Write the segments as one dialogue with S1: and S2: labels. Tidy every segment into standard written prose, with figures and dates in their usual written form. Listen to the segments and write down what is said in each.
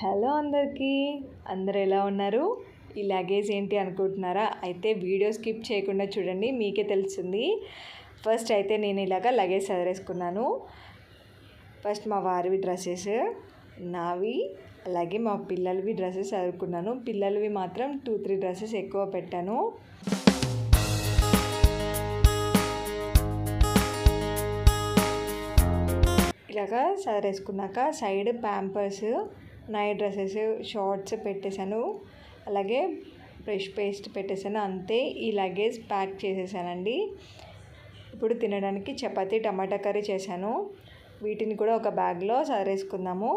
S1: Hello అందరికీ, అందరు ఎలా ఉన్నారు? ఈ లగేజ్ ఏంటి అనుకుంటున్నారా? అయితే వీడియో స్కిప్ చేయకుండా చూడండి, మీకే తెలుస్తుంది. ఫస్ట్ అయితే నేను ఇలాగ లగేజ్ సదరేసుకున్నాను. ఫస్ట్ మా వారివి డ్రెస్సెస్, నావి, అలాగే మా పిల్లలవి డ్రెస్సెస్ సదురుకున్నాను. పిల్లలవి మాత్రం 2-3 డ్రెస్సెస్ ఎక్కువ పెట్టాను. ఇలాగా సదరేసుకున్నాక side Pampers, night dresses, shorts పెట్టేశాను. అలాగే బ్రష్ పేస్ట్ పెట్టేశాను. అంతే, ఈ లగేజ్ ప్యాక్ చేసేసానండి. ఇప్పుడు తినడానికి చపాతీ, టమాటా కర్రీ చేశాను. వీటిని కూడా ఒక బ్యాగ్లో సదరేసుకుందాము.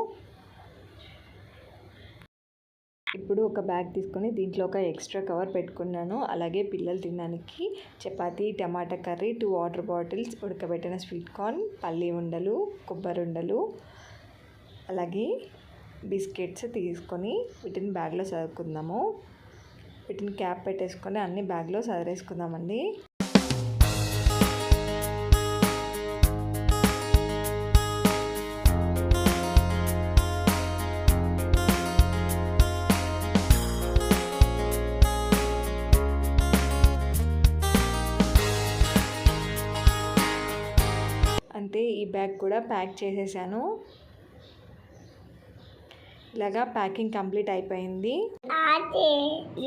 S1: ఇప్పుడు ఒక బ్యాగ్ తీసుకొని దీంట్లో ఒక ఎక్స్ట్రా కవర్ పెట్టుకున్నాను. అలాగే పిల్లలు తినడానికి చపాతీ, టమాటా కర్రీ, 2 వాటర్ బాటిల్స్, ఉడకబెట్టిన స్వీట్ కార్న్, పల్లి ఉండలు, కొబ్బరి ఉండలు, అలాగే బిస్కెట్స్ తీసుకొని వీటిని బ్యాగ్లో సదురుకుందాము. వీటిని క్యాప్ పెట్టేసుకొని అన్ని బ్యాగ్లో సదరేసుకుందామండి. అంతే, ఈ బ్యాగ్ కూడా ప్యాక్ చేసేసాను. ఇలాగా ప్యాకింగ్ కంప్లీట్ అయిపోయింది.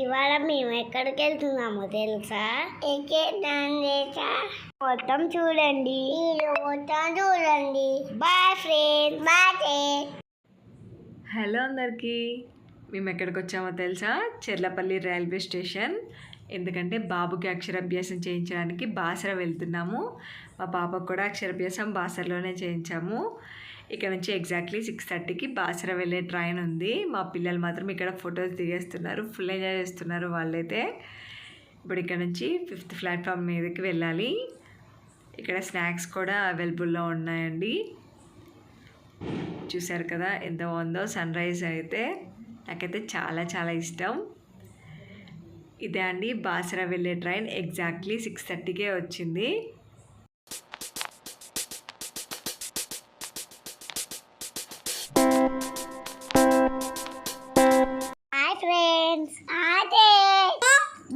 S2: ఇవాళ మేము ఎక్కడికి వెళ్తున్నామో తెలుసా? మొత్తం చూడండి, బాయ్ ఫ్రెండ్స్, బాయ్.
S1: హలో అందరికీ, మేము ఎక్కడికి వచ్చామో తెలుసా? Cherlapally railway station. ఎందుకంటే బాబుకి అక్షరాభ్యాసం చేయించడానికి బాసర వెళ్తున్నాము. మా పాపకు కూడా అక్షరాభ్యాసం బాసరలోనే చేయించాము. ఇక్కడ నుంచి ఎగ్జాక్ట్లీ 6:30కి బాసర వెళ్ళే ట్రైన్ ఉంది. మా పిల్లలు మాత్రం ఇక్కడ ఫొటోస్ దిగేస్తున్నారు, ఫుల్ ఎంజాయ్ చేస్తున్నారు వాళ్ళైతే. ఇప్పుడు ఇక్కడ నుంచి 5th ప్లాట్ఫామ్ మీదకి వెళ్ళాలి. ఇక్కడ స్నాక్స్ కూడా అవైలబుల్లో ఉన్నాయండి. చూసారు కదా ఎంత బాగుందో సన్ రైజ్. అయితే నాకైతే చాలా చాలా ఇష్టం. ఇదే అండి బాసర వెళ్ళే ట్రైన్. ఎగ్జాక్ట్లీ 6:30కే వచ్చింది.
S2: హాయ్ ఫ్రెండ్స్,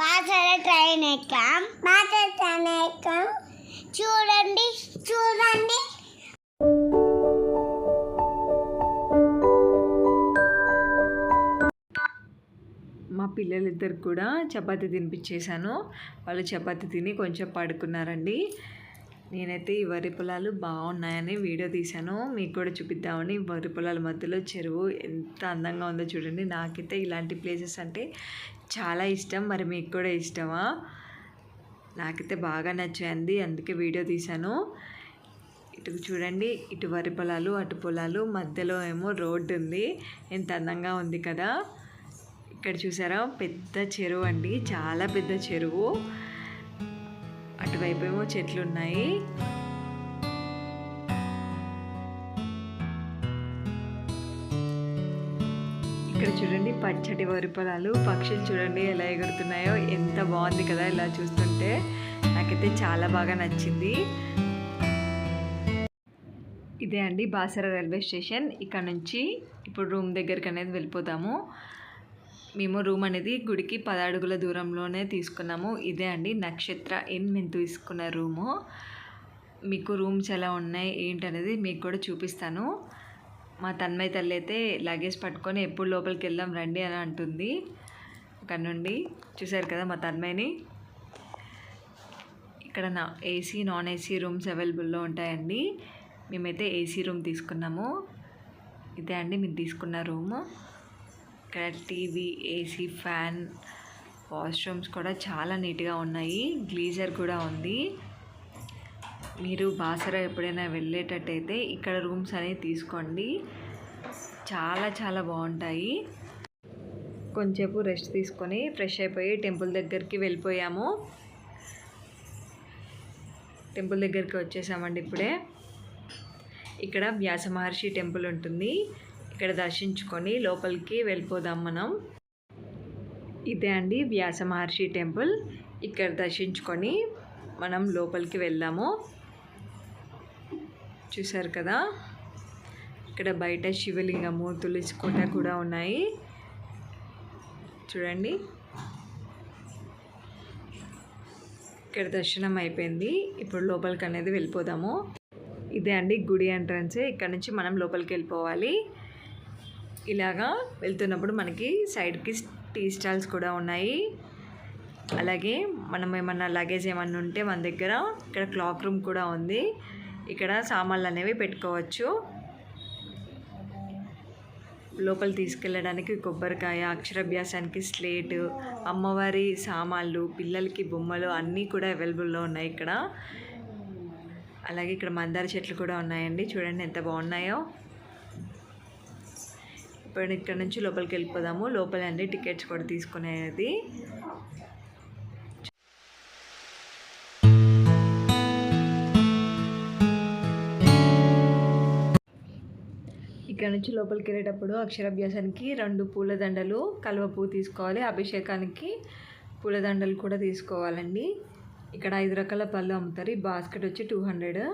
S2: బాసర ట్రైన్ ఎక్కాం. చూడండి.
S1: మా పిల్లలిద్దరు కూడా చపాతీ తినిపించేశాను. వాళ్ళు చపాతీ తిని కొంచెం పడుకున్నారండి. నేనైతే ఈ వరి పొలాలు బాగున్నాయని వీడియో తీశాను, మీకు కూడా చూపిద్దామని. వరి పొలాల మధ్యలో చెరువు ఎంత అందంగా ఉందో చూడండి. నాకైతే ఇలాంటి ప్లేసెస్ అంటే చాలా ఇష్టం. మరి మీకు కూడా ఇష్టమా? నాకైతే బాగా నచ్చాయండి, అందుకే వీడియో తీశాను. ఇటు చూడండి, ఇటు వరి పొలాలు, అటు పొలాలు, మధ్యలో ఏమో రోడ్డు ఉంది. ఎంత అందంగా ఉంది కదా. ఇక్కడ చూసారా, పెద్ద చెరువు అండి, చాలా పెద్ద చెరువు. అటువైపు ఏమో చెట్లు ఉన్నాయి. ఇక్కడ చూడండి పచ్చటి వరి పొలాలు, పక్షులు చూడండి ఎలా ఎగురుతున్నాయో. ఎంత బాగుంది కదా ఇలా చూస్తుంటే. నాకైతే చాలా బాగా నచ్చింది. ఇదే అండి బాసర రైల్వే స్టేషన్. ఇక్కడ నుంచి ఇప్పుడు రూమ్ దగ్గరికి అనేది వెళ్ళిపోతాము. మేము రూమ్ అనేది గుడికి 10 అడుగుల దూరంలోనే తీసుకున్నాము. ఇదే అండి నక్షత్ర ఇన్ మేము తీసుకున్న రూము. మీకు రూమ్స్ ఎలా ఉన్నాయి ఏంటనేది మీకు కూడా చూపిస్తాను. మా తన్మయ తల్లి అయితే లగేజ్ పట్టుకొని ఎప్పుడు లోపలికి వెళ్దాం రండి అని అంటుంది. అక్కడ నుండి చూసారు కదా మా తన్మయని. ఇక్కడ ఏసీ, నాన్ ఏసీ రూమ్స్ అవైలబుల్లో ఉంటాయండి. మేమైతే ఏసీ రూమ్ తీసుకున్నాము. ఇదే అండి మేము తీసుకున్న రూము. ఇక్కడ టీవీ, ఏసీ, ఫ్యాన్, వాష్రూమ్స్ కూడా చాలా నీట్గా ఉన్నాయి. గ్లీజర్ కూడా ఉంది. మీరు బాసర ఎప్పుడైనా వెళ్ళేటట్టయితే ఇక్కడ రూమ్స్ అనేవి తీసుకోండి, చాలా చాలా బాగుంటాయి. కొంచెంసేపు రెస్ట్ తీసుకొని ఫ్రెష్ అయిపోయి టెంపుల్ దగ్గరికి వెళ్ళిపోయాము. టెంపుల్ దగ్గరికి వచ్చేసామండి ఇప్పుడే. ఇక్కడ వ్యాస మహర్షి టెంపుల్ ఉంటుంది. ఇక్కడ దర్శించుకొని లోపలికి వెళ్ళిపోదాం మనం. ఇదే అండి వ్యాస మహర్షి టెంపుల్. ఇక్కడ దర్శించుకొని మనం లోపలికి వెళ్దాము. చూసారు కదా, ఇక్కడ బయట శివలింగము తులసి కోట కూడా ఉన్నాయి చూడండి. ఇక్కడ దర్శనం అయిపోయింది. ఇప్పుడు లోపలికి అనేది వెళ్ళిపోదాము. ఇదే అండి గుడి ఎంట్రన్స్. ఇక్కడ నుంచి మనం లోపలికి వెళ్ళిపోవాలి. ఇలాగా వెళ్తున్నప్పుడు మనకి సైడ్కి టీ స్టాల్స్ కూడా ఉన్నాయి. అలాగే మనం ఏమన్నా లగేజ్ ఏమన్నా ఉంటే మన దగ్గర ఇక్కడ క్లాక్ రూమ్ కూడా ఉంది. ఇక్కడ సామాన్లు అనేవి పెట్టుకోవచ్చు. లోపల తీసుకెళ్ళడానికి కొబ్బరికాయ, అక్షరాభ్యాసానికి స్లేట్, అమ్మవారి సామాన్లు, పిల్లలకి బొమ్మలు అన్నీ కూడా అవైలబుల్లో ఉన్నాయి ఇక్కడ. అలాగే ఇక్కడ మందార చెట్లు కూడా ఉన్నాయండి. చూడండి ఎంత బాగున్నాయో. ఇప్పుడు ఇక్కడ నుంచి లోపలికి వెళ్ళిపోదాము. లోపల అండి టికెట్స్ కూడా తీసుకునేది. ఇక్కడ నుంచి లోపలికి వెళ్ళేటప్పుడు అక్షరాభ్యాసానికి 2 పూలదండలు, కలువ పువ్వు తీసుకోవాలి. అభిషేకానికి పూలదండలు కూడా తీసుకోవాలండి. ఇక్కడ 5 రకాల పళ్ళు అమ్ముతారు. ఈ బాస్కెట్ వచ్చి 200.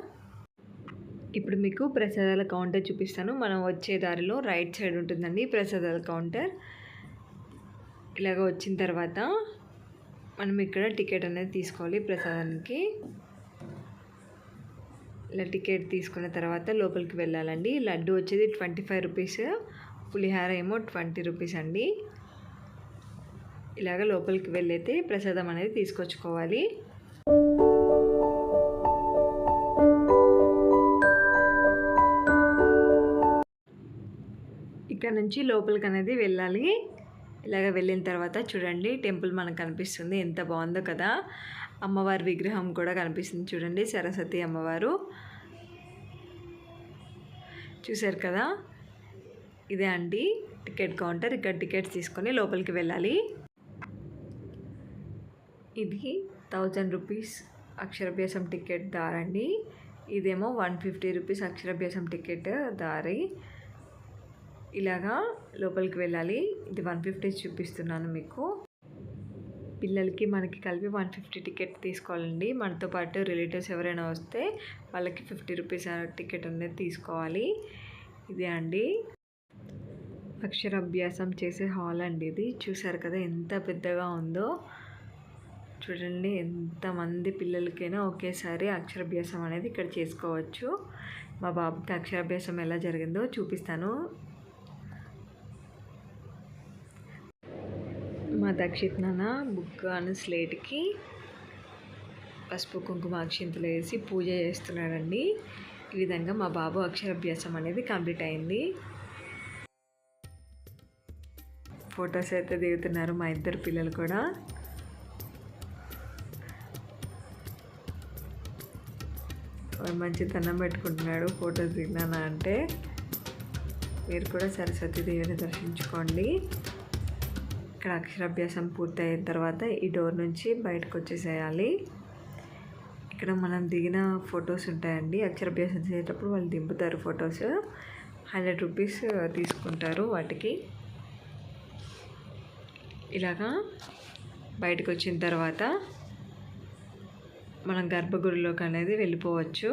S1: ఇప్పుడు మీకు ప్రసాదాల కౌంటర్ చూపిస్తాను. మనం వచ్చే దారిలో రైట్ సైడ్ ఉంటుందండి ప్రసాదాల కౌంటర్. ఇలాగ వచ్చిన తర్వాత మనం ఇక్కడ టికెట్ అనేది తీసుకోవాలి ప్రసాదానికి. ఇలా టికెట్ తీసుకున్న తర్వాత లోపలికి వెళ్ళాలండి. లడ్డు వచ్చేది 25 రూపీస్, పులిహార ఏమో 20 రూపీస్ అండి. ఇలాగ లోపలికి వెళ్ళైతే ప్రసాదం అనేది తీసుకొచ్చుకోవాలి. ఇక్కడ నుంచి లోపలికి అనేది వెళ్ళాలి. ఇలాగ వెళ్ళిన తర్వాత చూడండి టెంపుల్ మనకు కనిపిస్తుంది. ఎంత బాగుందో కదా. అమ్మవారి విగ్రహం కూడా కనిపిస్తుంది చూడండి, సరస్వతి అమ్మవారు. చూశారు కదా, ఇదే అండి టికెట్ కౌంటర్. ఇక్కడ టికెట్స్ తీసుకొని లోపలికి వెళ్ళాలి. ఇది 1000 రూపీస్ అక్షరాభ్యాసం టికెట్ దారండి. ఇదేమో 150 రూపీస్ అక్షరాభ్యాసం టికెట్ దారి. ఇలాగా లోపలికి వెళ్ళాలి. ఇది 150 చూపిస్తున్నాను మీకు. పిల్లలకి మనకి కలిపి 150 టికెట్ తీసుకోవాలండి. మనతో పాటు రిలేటివ్స్ ఎవరైనా వస్తే వాళ్ళకి 50 రూపీస్ టికెట్ అనేది తీసుకోవాలి. ఇదే అండి అక్షరాభ్యాసం చేసే హాల్ అండి ఇది. చూసారు కదా ఎంత పెద్దగా ఉందో. చూడండి ఎంతమంది పిల్లలకైనా ఒకేసారి అక్షరాభ్యాసం అనేది ఇక్కడ చేసుకోవచ్చు. మా బాబుకి అక్షరాభ్యాసం ఎలా జరిగిందో చూపిస్తాను. మా దక్షిత్ నాన్న బుక్ అని స్లేట్కి పసుపు కుంకుమ అక్షింతలు వేసి పూజ చేస్తున్నాడండి. ఈ విధంగా మా బాబు అక్షరాభ్యాసం అనేది కంప్లీట్ అయింది. ఫొటోస్ అయితే దిగుతున్నారు మా ఇద్దరు పిల్లలు కూడా. మంచి దండం పెట్టుకుంటున్నాడు ఫొటోస్ దిగినానా అంటే. మీరు కూడా సరస్వతి దేవిని దర్శించుకోండి. ఇక్కడ అక్షరాభ్యాసం పూర్తయిన తర్వాత ఈ డోర్ నుంచి బయటకు వచ్చేసేయాలి. ఇక్కడ మనం దిగిన ఫొటోస్ ఉంటాయండి. అక్షరాభ్యాసం చేసేటప్పుడు వాళ్ళు దింపుతారు ఫొటోస్. 100 రూపీస్ తీసుకుంటారు వాటికి. ఇలాగా బయటకు వచ్చిన తర్వాత మనం గర్భగుడిలోకి అనేది వెళ్ళిపోవచ్చు.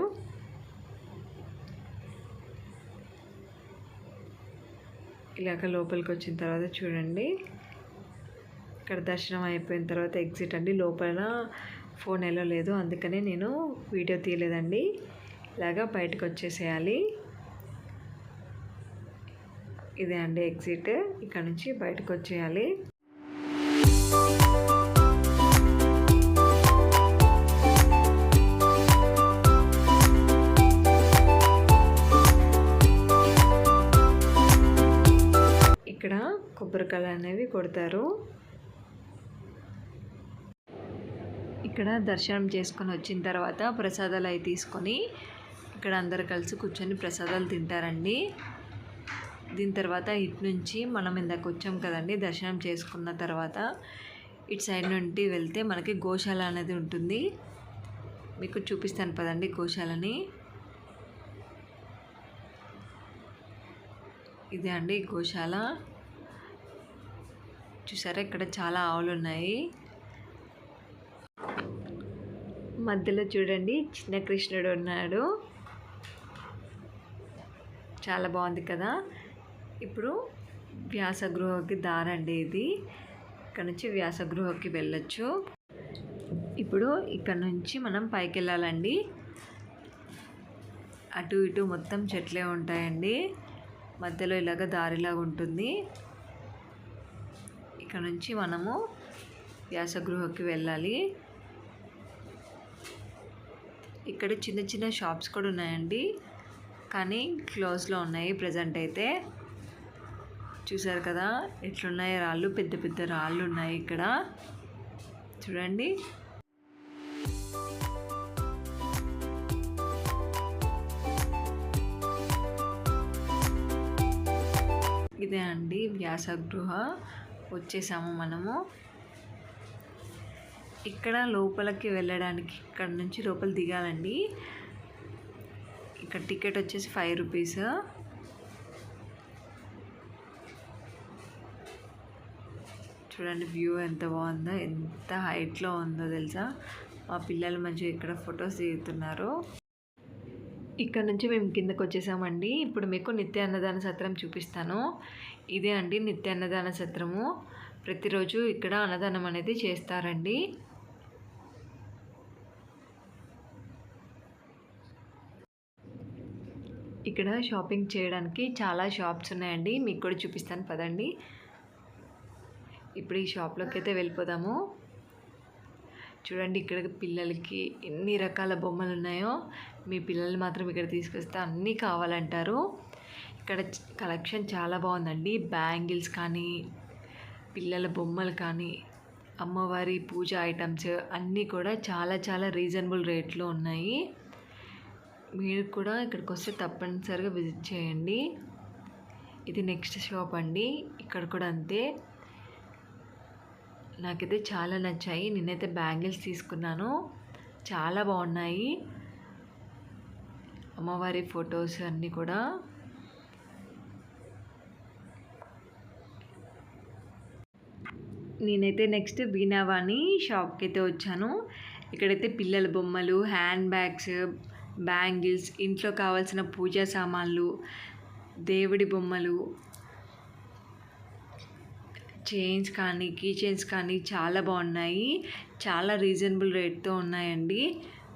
S1: ఇలాగ లోపలికి వచ్చిన తర్వాత చూడండి, ఇక్కడ దర్శనం అయిపోయిన తర్వాత ఎగ్జిట్ అండి. లోపల ఫోన్ ఎలా లేదు, అందుకనే నేను వీడియో తీయలేదండి. ఇలాగా బయటకు వచ్చేసేయాలి. ఇదే అండి ఎగ్జిట్. ఇక్కడ నుంచి బయటకు వచ్చేయాలి. ఇక్కడ కొబ్బరికాయలు అనేవి కొడతారు. ఇక్కడ దర్శనం చేసుకొని వచ్చిన తర్వాత ప్రసాదాలు అవి తీసుకొని ఇక్కడ అందరు కలిసి కూర్చొని ప్రసాదాలు తింటారండి. దీని తర్వాత ఇటు నుంచి మనం ఇందాక వచ్చాం కదండి, దర్శనం చేసుకున్న తర్వాత ఇటు సైడ్ నుండి వెళ్తే మనకి గోశాల అనేది ఉంటుంది. మీకు చూపిస్తాను పదండి గోశాలని. ఇదే అండి గోశాల. చూసారా ఇక్కడ చాలా ఆవులు ఉన్నాయి. మధ్యలో చూడండి చిన్న కృష్ణుడు ఉన్నాడు. చాలా బాగుంది కదా. ఇప్పుడు వ్యాసగృహకి దారండి ఇది. ఇక్కడ నుంచి వ్యాసగృహకి వెళ్ళొచ్చు. ఇప్పుడు ఇక్కడ నుంచి మనం పైకి వెళ్ళాలండి. అటు ఇటు మొత్తం చెట్లే ఉంటాయండి. మధ్యలో ఇలాగ దారిలాగా ఉంటుంది. ఇక్కడ నుంచి మనము వ్యాసగృహకి వెళ్ళాలి. ఇక్కడ చిన్న చిన్న షాప్స్ కూడా ఉన్నాయండి, కానీ క్లోజ్లో ఉన్నాయి ప్రజెంట్ అయితే. చూసారు కదా ఎట్లున్నాయి రాళ్ళు, పెద్ద పెద్ద రాళ్ళు ఉన్నాయి ఇక్కడ చూడండి. ఇదే అండి వ్యాసగృహ. వచ్చేసాము మనము. ఇక్కడ లోపలికి వెళ్ళడానికి ఇక్కడ నుంచి లోపల దిగాలండి. ఇక్కడ టికెట్ వచ్చేసి 5 రూపీస్. చూడండి వ్యూ ఎంత బాగుందో, ఎంత హైట్లో ఉందో తెలుసా. మా పిల్లలు మంచిగా ఇక్కడ ఫొటోస్ దిగుతున్నారు. ఇక్కడ నుంచి మేము కిందకు వచ్చేసామండి. ఇప్పుడు మీకు నిత్య అన్నదాన సత్రం చూపిస్తాను. ఇదే అండి నిత్య అన్నదాన సత్రము. ప్రతిరోజు ఇక్కడ అన్నదానం అనేది చేస్తారండి. ఇక్కడ షాపింగ్ చేయడానికి చాలా షాప్స్ ఉన్నాయండి. మీకు కూడా చూపిస్తాను పదండి. ఇప్పుడు ఈ షాప్లోకి అయితే వెళ్ళిపోదాము. చూడండి ఇక్కడ పిల్లలకి ఎన్ని రకాల బొమ్మలు ఉన్నాయో. మీ పిల్లలు మాత్రం ఇక్కడ తీసుకొస్తే అన్నీ కావాలంటారు. ఇక్కడ కలెక్షన్ చాలా బాగుందండి. బ్యాంగిల్స్ కానీ, పిల్లల బొమ్మలు కానీ, అమ్మవారి పూజ ఐటమ్స్ అన్నీ కూడా చాలా చాలా రీజనబుల్ రేట్లో ఉన్నాయి. మీరు కూడా ఇక్కడికి వస్తే తప్పనిసరిగా విజిట్ చేయండి. ఇది నెక్స్ట్ షాప్ అండి. ఇక్కడ కూడా అంతే. నాకైతే చాలా నచ్చాయి. నేనైతే బ్యాంగిల్స్ తీసుకున్నాను, చాలా బాగున్నాయి. అమ్మవారి ఫొటోస్ అన్నీ కూడా. నేనైతే నెక్స్ట్ వీణావాణి షాప్కి అయితే వచ్చాను. ఇక్కడైతే పిల్లల బొమ్మలు, హ్యాండ్ బ్యాగ్స్, బ్యాంగిల్స్, ఇంట్లో కావాల్సిన పూజా సామాన్లు, దేవుడి బొమ్మలు, చైన్స్ కానీ, కీ చైన్స్ కానీ చాలా బాగున్నాయి. చాలా రీజనబుల్ రేట్తో ఉన్నాయండి.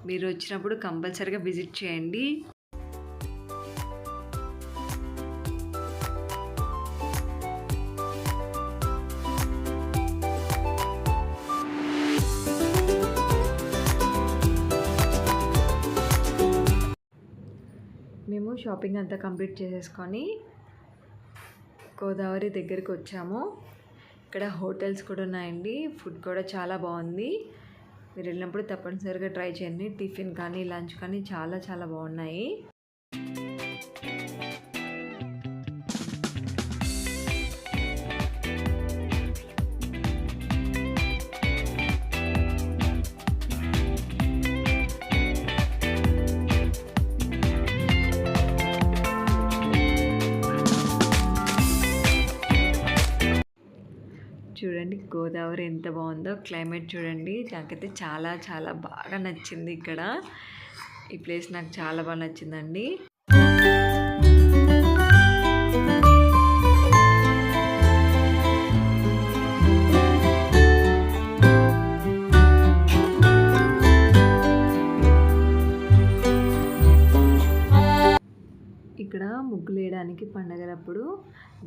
S1: మీరు వచ్చినప్పుడు కంపల్సరీగా విజిట్ చేయండి. మేము షాపింగ్ అంతా కంప్లీట్ చేసేసుకొని గోదావరి దగ్గరికి వచ్చాము. ఇక్కడ హోటల్స్ కూడా ఉన్నాయండి. ఫుడ్ కూడా చాలా బాగుంది. మీరు వెళ్ళినప్పుడు తప్పనిసరిగా ట్రై చేయండి. టిఫిన్ కానీ, లంచ్ కానీ చాలా చాలా బాగున్నాయి. చూడండి గోదావరి ఎంత బాగుందో. క్లైమేట్ చూడండి. నాకైతే చాలా చాలా బాగా నచ్చింది ఇక్కడ. ఈ ప్లేస్ నాకు చాలా బాగా నచ్చిందండి. ఇక్కడ ముగ్గులు వేయడానికి పండగలప్పుడు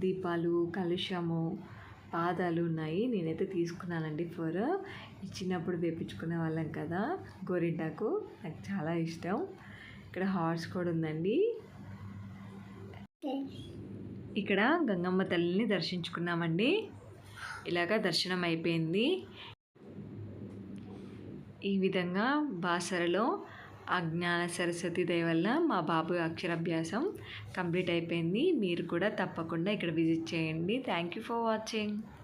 S1: దీపాలు, కలుషము, పాదాలు ఉన్నాయి. నేనైతే తీసుకున్నానండి. చిన్నప్పుడు వేపించుకునే వాళ్ళం కదా గోరింటాకు. నాకు చాలా ఇష్టం. ఇక్కడ హార్స్ కూడా ఉందండి. ఇక్కడ గంగమ్మ తల్లిని దర్శించుకున్నామండి. ఇలాగా దర్శనం అయిపోయింది. ఈ విధంగా బాసరలో అజ్ఞాన సరస్వతి దయ వల్ల మా బాబు అక్షరాభ్యాసం కంప్లీట్ అయిపోయింది. మీరు కూడా తప్పకుండా ఇక్కడ విజిట్ చేయండి. Thank you for watching.